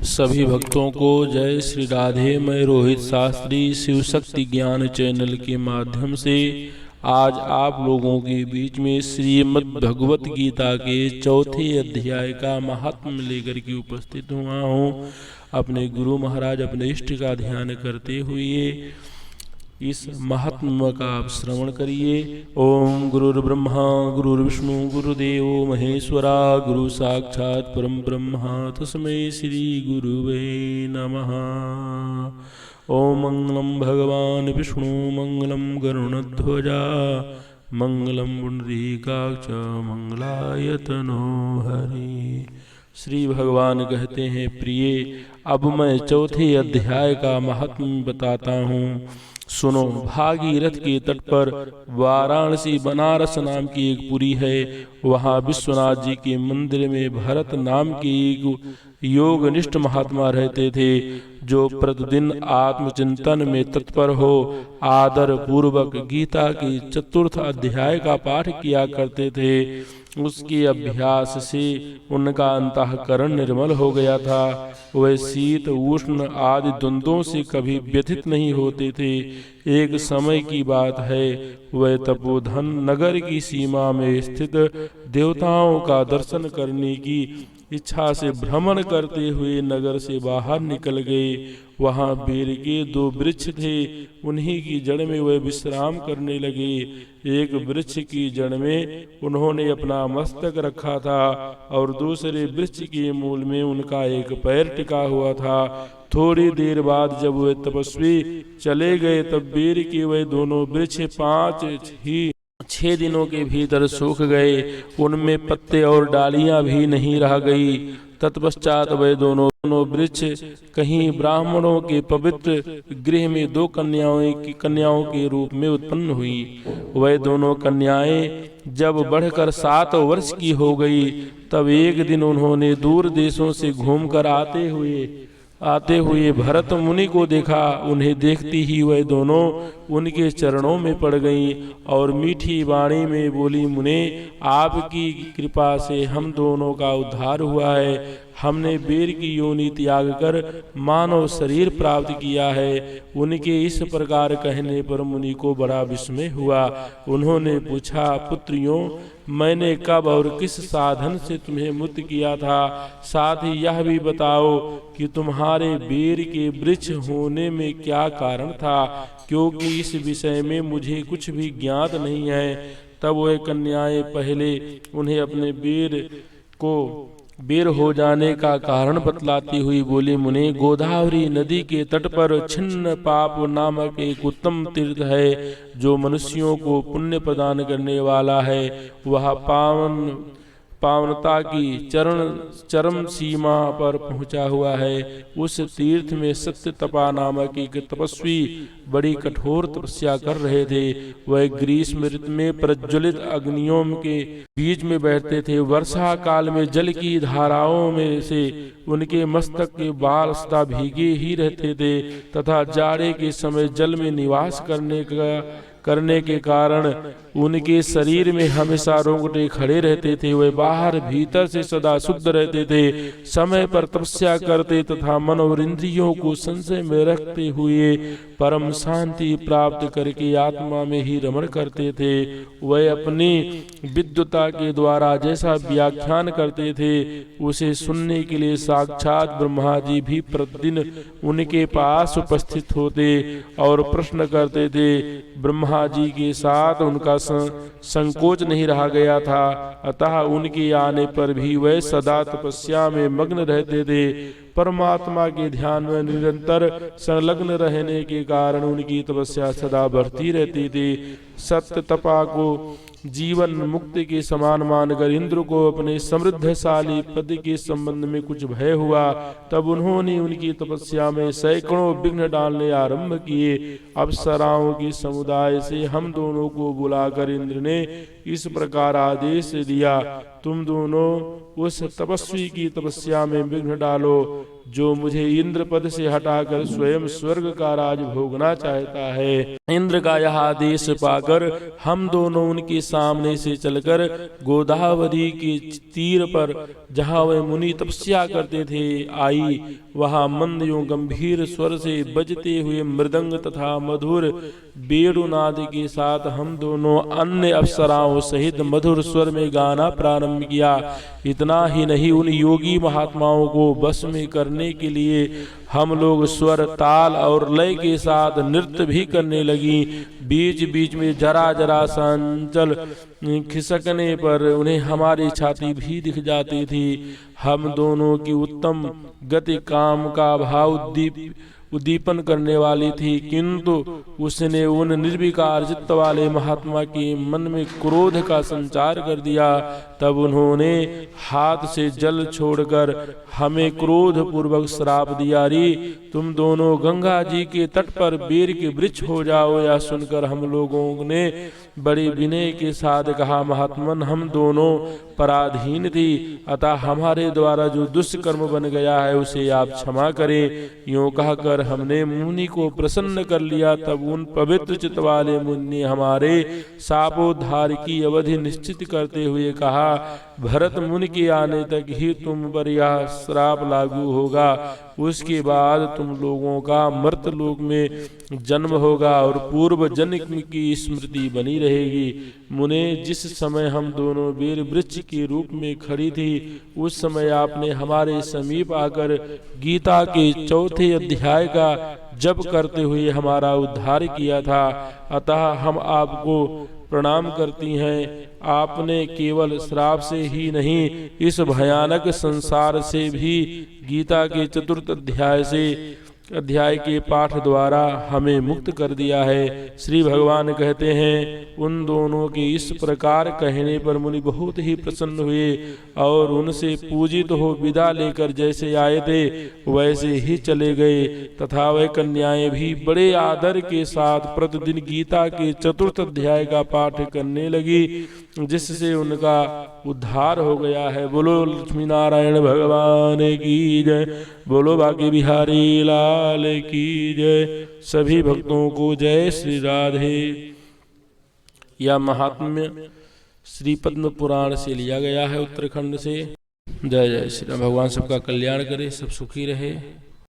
सभी भक्तों को जय श्री राधे। मैं रोहित शास्त्री शिव शक्ति ज्ञान चैनल के माध्यम से आज आप लोगों के बीच में श्रीमद् भगवत गीता के चौथे अध्याय का महात्म्य लेकर के उपस्थित हुआ हूँ। अपने गुरु महाराज अपने इष्ट का ध्यान करते हुए इस महात्म्य का आप श्रवण करिए। ओम गुरुर्ब्रह्मा गुरुर्विष्णु गुरुदेवो महेश्वरा गुरु साक्षात् परम ब्रह्म तस्मै श्री गुरुवे नमः। ओम मंगलम भगवान विष्णु मंगलम गरुणध्वजा मंगलम पुंडरीकाक्ष मंगलायतनो हरि। श्री भगवान कहते हैं, प्रिय अब मैं चौथे अध्याय का महात्म्य बताता हूँ। सुनो। भागीरथ के तट पर वाराणसी बनारस नाम की एक पुरी है। वहाँ विश्वनाथ जी के मंदिर में भरत नाम के एक योगनिष्ठ महात्मा रहते थे, जो प्रतिदिन आत्मचिंतन में तत्पर हो आदर पूर्वक गीता के चतुर्थ अध्याय का पाठ किया करते थे। उसके अभ्यास से उनका अंतःकरण निर्मल हो गया था। वह शीत उष्ण आदि द्वंद्वों से कभी व्यथित नहीं होते थे। एक समय की बात है, वह तपोधन नगर की सीमा में स्थित देवताओं का दर्शन करने की इच्छा से भ्रमण करते हुए नगर से बाहर निकल गए। वहाँ बेर के 2 वृक्ष थे, उन्हीं की जड़ में वह विश्राम करने लगे। एक वृक्ष की जड़ में उन्होंने अपना मस्तक रखा था और दूसरे वृक्ष के मूल में उनका एक पैर टिका हुआ था। थोड़ी देर बाद जब वे तपस्वी चले गए, तब बेर के वह दोनों वृक्ष 6 दिनों के भीतर सूख गए। उनमें पत्ते और डालियां भी नहीं रह गई। तत्पश्चात वे दोनों वृक्ष कहीं ब्राह्मणों के पवित्र गृह में 2 कन्याओं के रूप में उत्पन्न हुई। वह दोनों कन्याएं जब बढ़कर 7 वर्ष की हो गई, तब एक दिन उन्होंने दूर देशों से घूमकर आते हुए भरत मुनि को देखा। उन्हें देखती ही वह दोनों उनके चरणों में पड़ गईं और मीठी वाणी में बोली, मुने, आपकी कृपा से हम दोनों का उद्धार हुआ है। हमने बेर की योनि त्याग कर मानव शरीर प्राप्त किया है। उनके इस प्रकार कहने पर मुनि को बड़ा विस्मय हुआ। उन्होंने पूछा, पुत्रियों, मैंने कब और किस साधन से तुम्हें मुक्त किया था? साथ ही यह भी बताओ कि तुम्हारे बेर के वृक्ष होने में क्या कारण था, क्योंकि इस विषय में मुझे कुछ भी ज्ञात नहीं है। तब वह कन्याएं पहले उन्हें अपने बेर हो जाने का कारण बतलाती हुई बोली, मुने, गोदावरी नदी के तट पर छिन्न पाप नामक एक उत्तम तीर्थ है, जो मनुष्यों को पुण्य प्रदान करने वाला है। वह पावनता की चरम सीमा पर पहुंचा हुआ है। उस तीर्थ में सत्य तपा नामक एक तपस्वी बड़ी कठोर तपस्या कर रहे थे। वह ग्रीष्म ऋतु में प्रज्वलित अग्नियों के बीच में बैठते थे। वर्षा काल में जल की धाराओं में से उनके मस्तक के बाल सदा भीगे ही रहते थे तथा जाड़े के समय जल में निवास करने के कारण उनके शरीर में हमेशा रोंगटे खड़े रहते थे। वे बाहर भीतर से सदा शुद्ध रहते थे। समय पर तपस्या करते तथा मन और इंद्रियों को संशय में रखते हुए परम शांति प्राप्त करके आत्मा में ही रमण करते थे। वह अपनी विद्वता के द्वारा जैसा व्याख्यान करते थे, उसे सुनने के लिए साक्षात ब्रह्मा जी भी प्रतिदिन उनके पास उपस्थित होते और प्रश्न करते थे। ब्रह्मा जी के साथ उनका संकोच नहीं रहा गया था, अतः उनके आने पर भी वह सदा तपस्या में मग्न रहते थे। परमात्मा के ध्यान में निरंतर संलग्न रहने के कारण उनकी तपस्या सदा बढ़ती रहती थी। सत्य तपा को जीवन मुक्ति के समान मानकर इंद्र को अपने समृद्धशाली पद के संबंध में कुछ भय हुआ। तब उन्होंने उनकी तपस्या में सैकड़ों विघ्न डालने आरंभ किए। अप्सराओं के समुदाय से हम दोनों को बुलाकर इंद्र ने इस प्रकार आदेश दिया, तुम दोनों उस तपस्वी की तपस्या में विघ्न डालो जो मुझे इंद्र पद से हटाकर स्वयं स्वर्ग का राज भोगना चाहता है। इंद्र का यह आदेश पाकर हम दोनों उनके सामने से चलकर गोदावरी के तीर पर जहाँ वह मुनि तपस्या करते थे आई। वहाँ मंद एवं गंभीर स्वर से बजते हुए मृदंग तथा मधुर बेणुनाद के साथ हम दोनों अन्य अप्सराओं सहित मधुर स्वर में गाना प्रारंभ किया। इतना ही नहीं, उन योगी महात्माओं को बस में करने के लिए हम लोग स्वर, ताल और लय के साथ नृत्य भी करने लगी। बीच बीच में जरा जरा संचल खिसकने पर उन्हें हमारी छाती भी दिख जाती थी। हम दोनों की उत्तम गति काम का भाव उद्दीपन करने वाली थी, किंतु उसने उन निर्विकार चित्त वाले महात्मा के मन में क्रोध का संचार कर दिया। तब उन्होंने हाथ से जल छोड़कर हमें क्रोध पूर्वक श्राप दिया, रे तुम दोनों गंगा जी के तट पर बेर के वृक्ष हो जाओ। यह सुनकर हम लोगों ने बड़े विनय के साथ कहा, महात्मन हम दोनों पराधीन थी, अतः हमारे द्वारा जो दुष्कर्म बन गया है उसे आप क्षमा करें। यूं कहकर हमने मुनि को प्रसन्न कर लिया। तब उन पवित्र चित्त वाले मुनि ने हमारे शापोद्धार की अवधि निश्चित करते हुए कहा, भरत मुनि के आने तक ही तुम पर यह श्राप लागू होगा, उसके बाद तुम लोगों का मर्तलोक में जन्म होगा और पूर्व जन्म की स्मृति बनी रहेगी। मुने, जिस समय हम दोनों बेर वृक्ष के रूप में खड़ी थी उस समय आपने हमारे समीप आकर गीता के 4थे अध्याय का जप करते हुए हमारा उद्धार किया था, अतः हम आपको प्रणाम करती हैं। आपने केवल श्राप से ही नहीं, इस भयानक संसार से भी गीता के 4th अध्याय के पाठ द्वारा हमें मुक्त कर दिया है। श्री भगवान कहते हैं, उन दोनों के इस प्रकार कहने पर मुनि बहुत ही प्रसन्न हुए और उनसे पूजित हो विदा लेकर जैसे आए थे वैसे ही चले गए, तथा वह कन्याएं भी बड़े आदर के साथ प्रतिदिन गीता के 4th अध्याय का पाठ करने लगी, जिससे उनका उद्धार हो गया है। बोलो लक्ष्मी नारायण भगवान की जय, बोलो बांके बिहारी लाल की जय। सभी भक्तों को जय श्री राधे। यह महात्म्य श्री पद्म पुराण से लिया गया है, उत्तराखंड से। जय जय श्री राम। भगवान सबका कल्याण करे, सब सुखी रहे।